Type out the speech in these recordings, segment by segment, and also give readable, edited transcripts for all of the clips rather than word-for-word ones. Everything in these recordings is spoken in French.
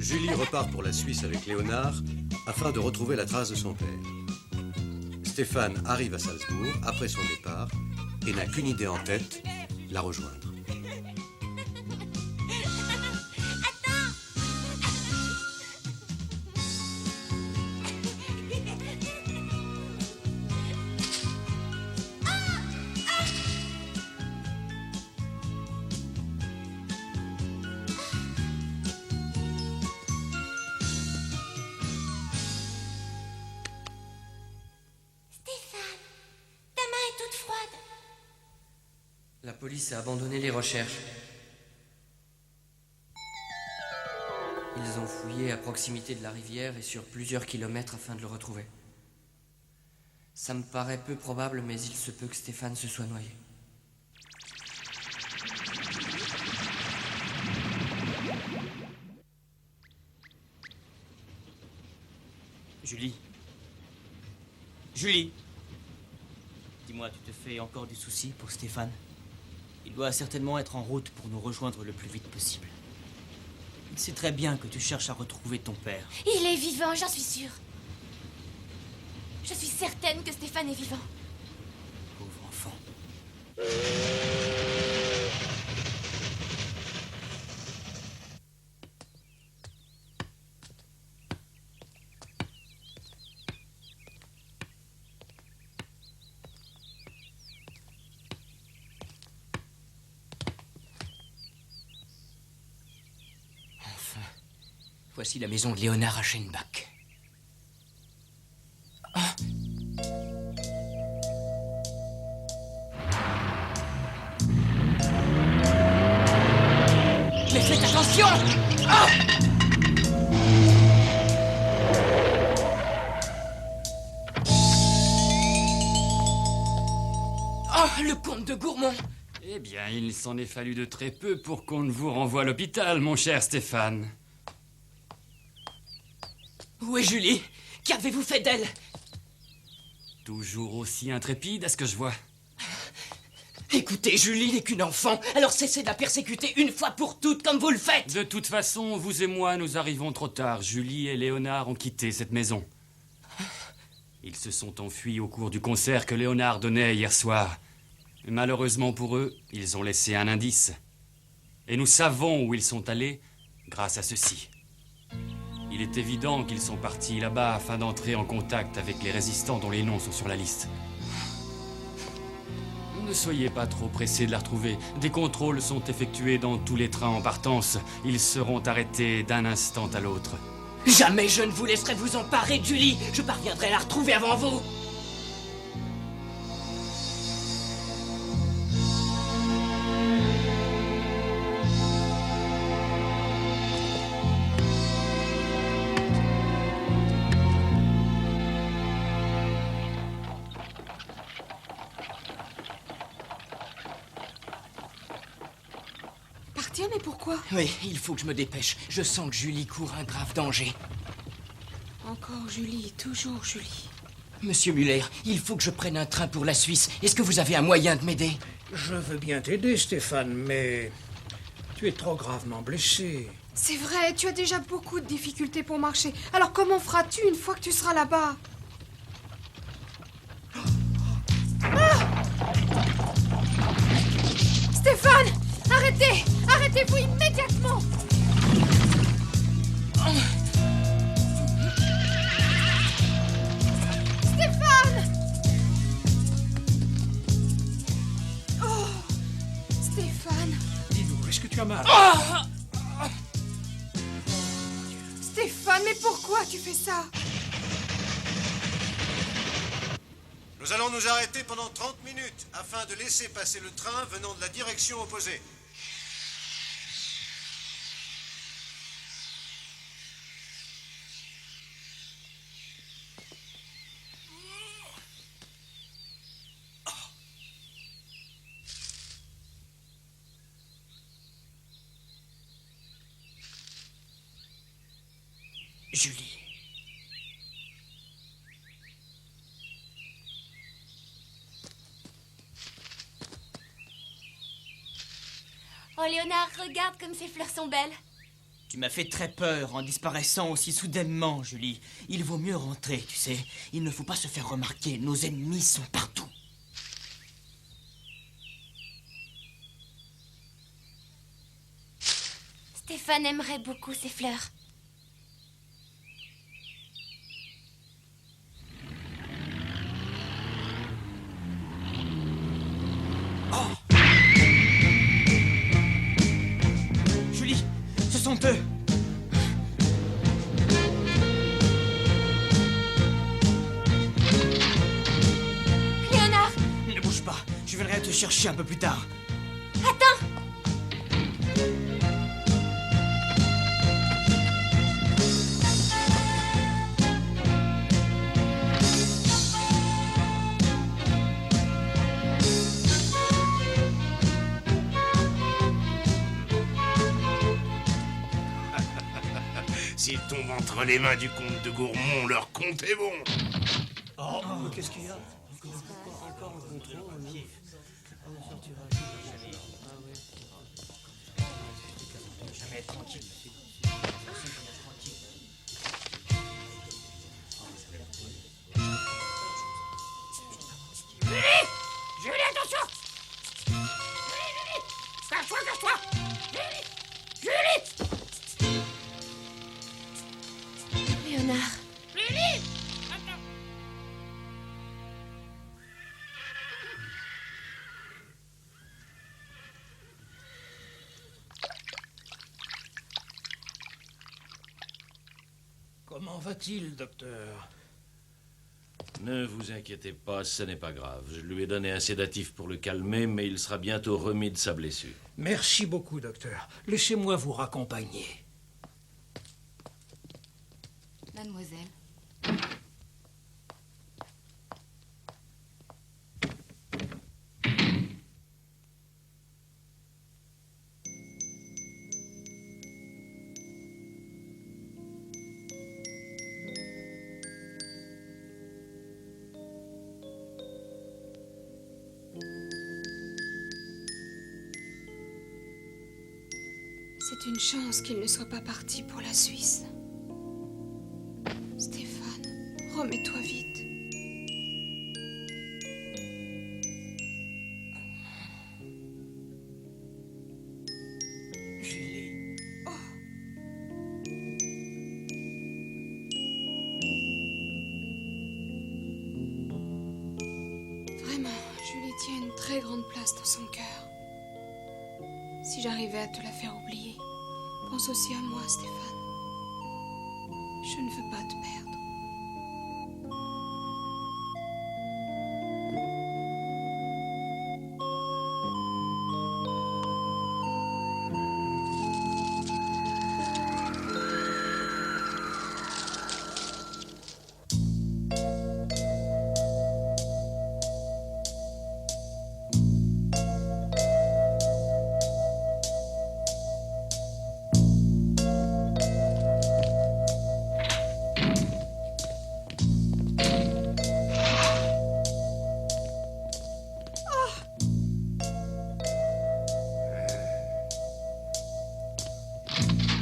Julie repart pour la Suisse avec Léonard afin de retrouver la trace de son père. Stéphane arrive à Salzbourg après son départ et n'a qu'une idée en tête, la rejoindre. La police a abandonné les recherches. Ils ont fouillé à proximité de la rivière et sur plusieurs kilomètres afin de le retrouver. Ça me paraît peu probable, mais il se peut que Stéphane se soit noyé. Julie. Julie. Dis-moi, tu te fais encore du souci pour Stéphane? Il doit certainement être en route pour nous rejoindre le plus vite possible. Il sait très bien que tu cherches à retrouver ton père. Il est vivant, j'en suis sûre. Je suis certaine que Stéphane est vivant. Pauvre enfant. Voici la maison de Léonard à Schenbach. Ah. Mais faites attention! Ah. Oh, le comte de Gourmont! Eh bien, il s'en est fallu de très peu pour qu'on ne vous renvoie à l'hôpital, mon cher Stéphane. Où est Julie? Qu'avez-vous fait d'elle? Toujours aussi intrépide à ce que je vois. Écoutez, Julie n'est qu'une enfant, alors cessez de la persécuter une fois pour toutes comme vous le faites. De toute façon, vous et moi, nous arrivons trop tard. Julie et Léonard ont quitté cette maison. Ils se sont enfuis au cours du concert que Léonard donnait hier soir. Malheureusement pour eux, ils ont laissé un indice. Et nous savons où ils sont allés grâce à ceci. Il est évident qu'ils sont partis là-bas afin d'entrer en contact avec les résistants dont les noms sont sur la liste. Ne soyez pas trop pressés de la retrouver. Des contrôles sont effectués dans tous les trains en partance. Ils seront arrêtés d'un instant à l'autre. Jamais je ne vous laisserai vous emparer de Julie. Je parviendrai à la retrouver avant vous. Mais pourquoi? Oui, il faut que je me dépêche. Je sens que Julie court un grave danger. Encore Julie, toujours Julie. Monsieur Muller, il faut que je prenne un train pour la Suisse. Est-ce que vous avez un moyen de m'aider? Je veux bien t'aider, Stéphane, mais tu es trop gravement blessé. C'est vrai, tu as déjà beaucoup de difficultés pour marcher. Alors comment feras-tu une fois que tu seras là-bas? Ah! Stéphane! Arrêtez! Arrêtez-vous immédiatement! Stéphane! Oh! Stéphane! Dis-nous, est-ce que tu as mal? Stéphane, mais pourquoi tu fais ça? Nous allons nous arrêter pendant 30 minutes afin de laisser passer le train venant de la direction opposée. Julie. Oh, Léonard, regarde comme ces fleurs sont belles. Tu m'as fait très peur en disparaissant aussi soudainement, Julie. Il vaut mieux rentrer, tu sais. Il ne faut pas se faire remarquer. Nos ennemis sont partout. Stéphane aimerait beaucoup ces fleurs. Julie, ce sont eux. Léonard, Ne bouge pas. Je viendrai te chercher un peu plus tard. attends! S'ils tombent entre les mains du comte de Gourmont, leur compte est bon. Oh, qu'est-ce qu'il y a? Jamais être tranquille. Julie, attention! Julie! Cache-toi! Julie! Léonard, Comment va-t-il, docteur? Ne vous inquiétez pas, ce n'est pas grave. Je lui ai donné un sédatif pour le calmer, mais il sera bientôt remis de sa blessure. Merci beaucoup, docteur. Laissez-moi vous raccompagner. mademoiselle. C'est une chance qu'il ne soit pas parti pour la Suisse. Stéphane, remets-toi vite. Julie. Vraiment, Julie tient une très grande place dans son cœur. Si j'arrivais à te la faire oublier, pense aussi à moi, Stéphane. Je ne veux pas te perdre.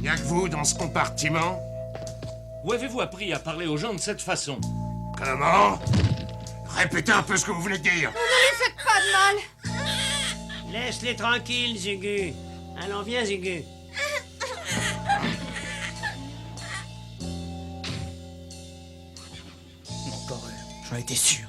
Y'a que vous dans ce compartiment? Où avez-vous appris à parler aux gens de cette façon? Comment? Répétez un peu ce que vous venez de dire. Pas de mal. Laisse-les tranquilles, Zugu. Allons, viens, Zugu. Encore eux. J'en étais sûr.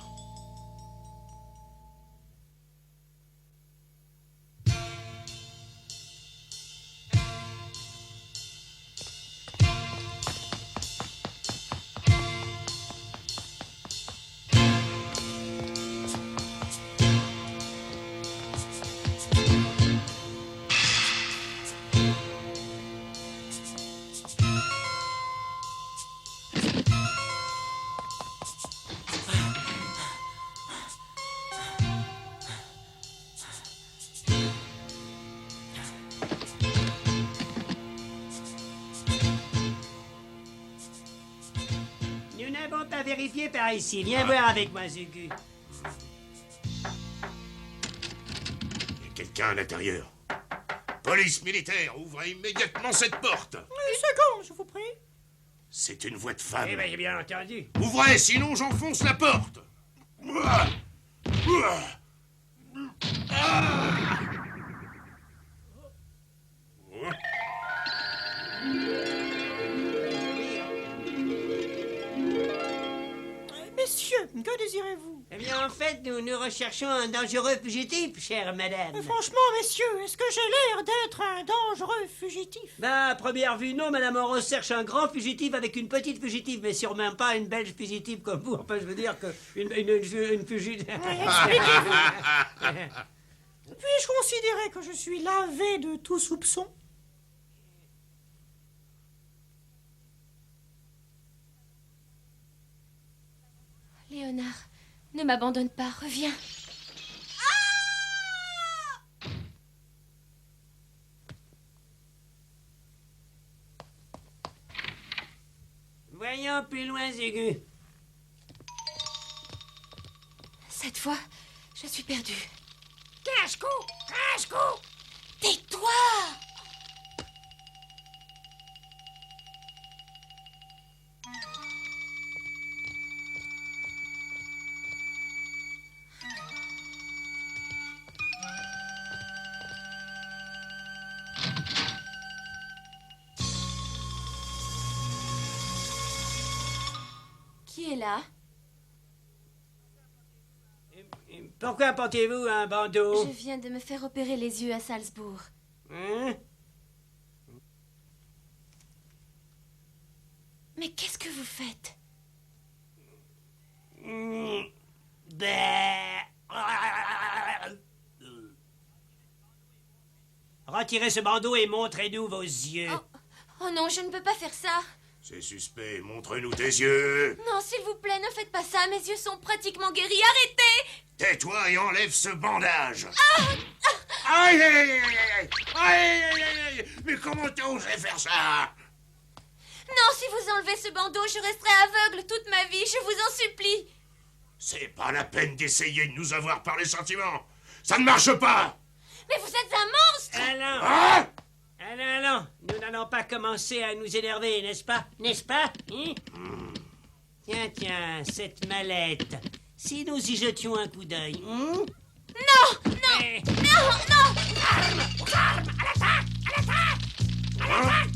Nous n'avons pas vérifié par ici. Viens voir avec moi, Zugu. Y'a quelqu'un à l'intérieur. Police militaire, ouvrez immédiatement cette porte. Une seconde, je vous prie. C'est une voix de femme. Eh bien, bien entendu. Ouvrez, sinon j'enfonce la porte. Messieurs, que désirez-vous? Eh bien, en fait, nous recherchons un dangereux fugitif, chère madame. Franchement, messieurs, est-ce que j'ai l'air d'être un dangereux fugitif? Bah, à première vue, non, madame. On recherche un grand fugitif avec une petite fugitive, mais sûrement pas une belge fugitive comme vous. Enfin, je veux dire que une fugitive... Expliquez-vous. Puis-je considérer que je suis lavé de tout soupçon? Léonard, ne m'abandonne pas, reviens. Voyons plus loin, Zégu. Cette fois, je suis perdue. Cache-cou! Cache-cou! Tais-toi! Qui est là? Pourquoi portez-vous un bandeau? Je viens de me faire opérer les yeux à Salzbourg. Hein? Mais qu'est-ce que vous faites? Retirez ce bandeau et montrez-nous vos yeux. Oh non, je ne peux pas faire ça. C'est suspect, montre-nous tes yeux. Non, s'il vous plaît, ne faites pas ça. Mes yeux sont pratiquement guéris. Arrêtez! Tais-toi et enlève ce bandage. Ah! Aïe, aïe, aïe, aïe, aïe, aïe, aïe, mais comment t'as osé faire ça? Non, si vous enlevez ce bandeau, je resterai aveugle toute ma vie. Je vous en supplie. C'est pas la peine d'essayer de nous avoir par les sentiments. Ça ne marche pas. Mais vous êtes un monstre! Allons. Hein? Allons. Nous n'allons pas commencer à nous énerver, n'est-ce pas? N'est-ce pas? Hein? Tiens, cette mallette. Si nous y jetions un coup d'œil. Non! Mais... Non! Armes! À l'attaque! À l'attaque! À l'attaque!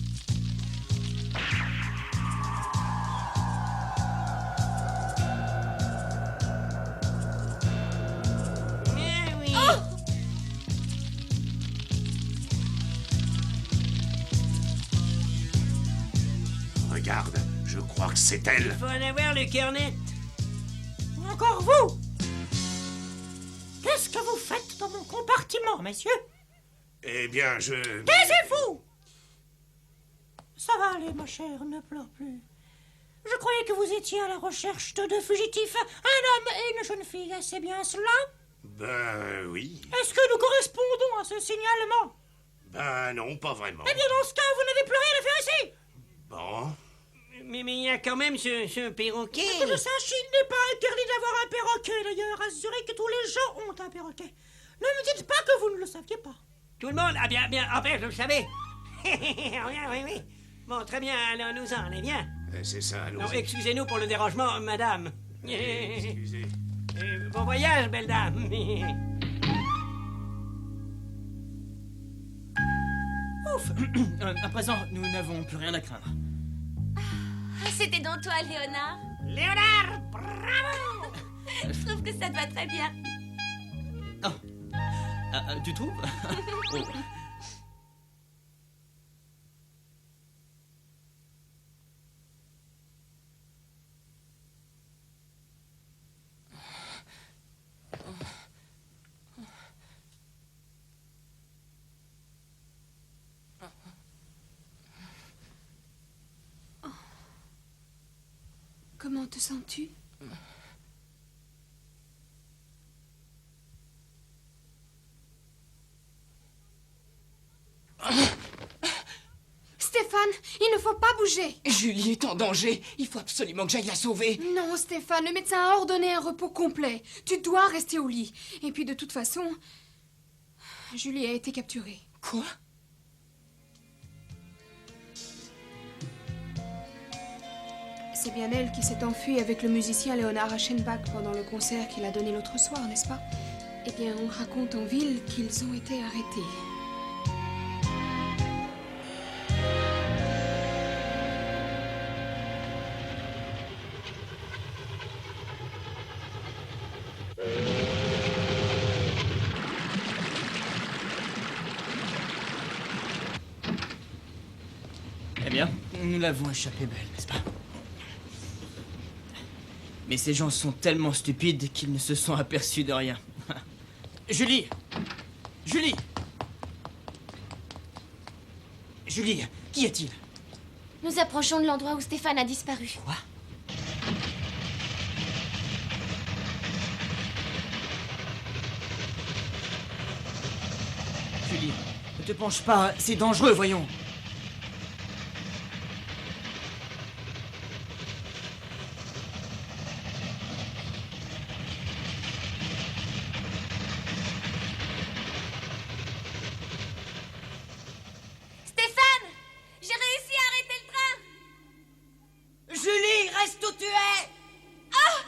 Mais oui. Regarde, je crois que c'est elle. Il faut en avoir le cœur net. Encore vous! Qu'est-ce que vous faites dans mon compartiment, messieurs? Eh bien, je... Taisez-vous! Ça va aller, ma chère, ne pleure plus. Je croyais que vous étiez à la recherche de deux fugitifs, un homme et une jeune fille, c'est bien cela? Ben oui. Est-ce que nous correspondons à ce signalement? Ben non, pas vraiment. Eh bien, dans ce cas, vous n'avez plus rien à faire ici! Bon. Mais il y a quand même ce perroquet. Que je sache, il n'est pas interdit d'avoir un perroquet, d'ailleurs. Assurez que tous les gens ont un perroquet. Ne me dites pas que vous ne le saviez pas. Tout le monde? Ah bien, enfin, je le savais. oui. Bon, très bien, allons-nous-en, allez, bien. C'est ça, allons-y. Non, excusez-nous pour le dérangement, madame. Excusez. Bon voyage, belle dame. Ouf. À présent, nous n'avons plus rien à craindre. C'était donc toi, Léonard. Léonard, bravo! Je trouve que ça te va très bien. Tu trouves? Oh. Comment te sens-tu? Stéphane, il ne faut pas bouger. Julie est en danger. Il faut absolument que j'aille la sauver. Non, Stéphane, le médecin a ordonné un repos complet. Tu dois rester au lit. Et puis, de toute façon, Julie a été capturée. Quoi? c'est bien elle qui s'est enfuie avec le musicien Léonard Aschenbach pendant le concert qu'il a donné l'autre soir, n'est-ce pas? Eh bien, on raconte en ville qu'ils ont été arrêtés. Eh bien, nous l'avons échappé belle, n'est-ce pas? Mais ces gens sont tellement stupides qu'ils ne se sont aperçus de rien. Julie! Julie! Julie, qu'y a-t-il? Nous approchons de l'endroit où Stéphane a disparu. Quoi? Julie, ne te penche pas, c'est dangereux, voyons. Stéphane! J'ai réussi à arrêter le train! Julie, reste où tu es! Ah!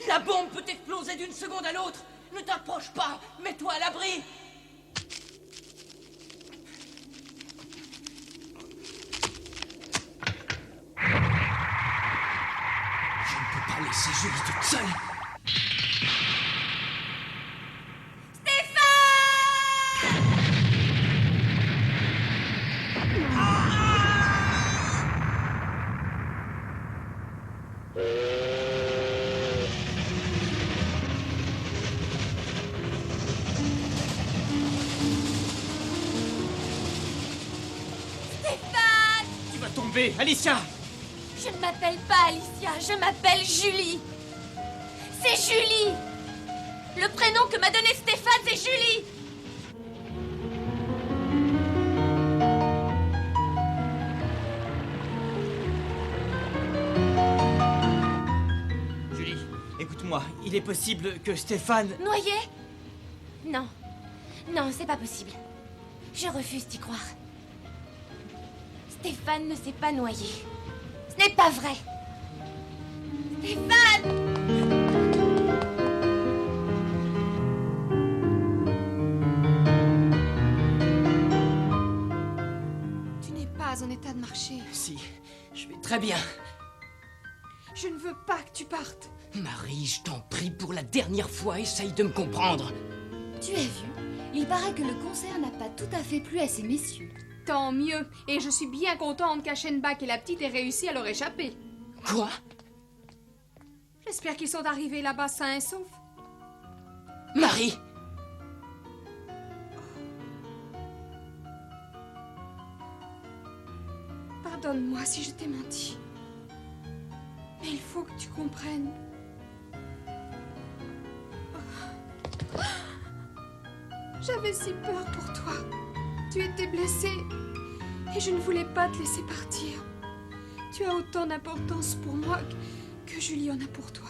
La bombe peut exploser d'une seconde à l'autre. Ne t'approche pas. Mets-toi à l'abri. Je ne peux pas laisser Julie toute seule. Stéphane! Tu vas tomber, Alicia! Je ne m'appelle pas Alicia, je m'appelle Julie. C'est Julie! Le prénom que m'a donné Stéphane, c'est Julie! Julie, écoute-moi, il est possible que Stéphane... Noyé? Non. Non, c'est pas possible. Je refuse d'y croire. Stéphane ne s'est pas noyé. Ce n'est pas vrai. Stéphane! Tu n'es pas en état de marcher. Si, je vais très bien. Je ne veux pas que tu partes. Marie, je t'en prie, pour la dernière fois, essaye de me comprendre. Tu as vu? Il paraît que le concert n'a pas tout à fait plu à ces messieurs. Tant mieux. Et je suis bien contente qu'Aschenbach et la petite aient réussi à leur échapper. Quoi? J'espère qu'ils sont arrivés là-bas sains et saufs. Marie! Pardonne-moi si je t'ai menti. Mais il faut que tu comprennes. J'avais si peur pour toi. Tu étais blessée et je ne voulais pas te laisser partir. Tu as autant d'importance pour moi que Julie en a pour toi.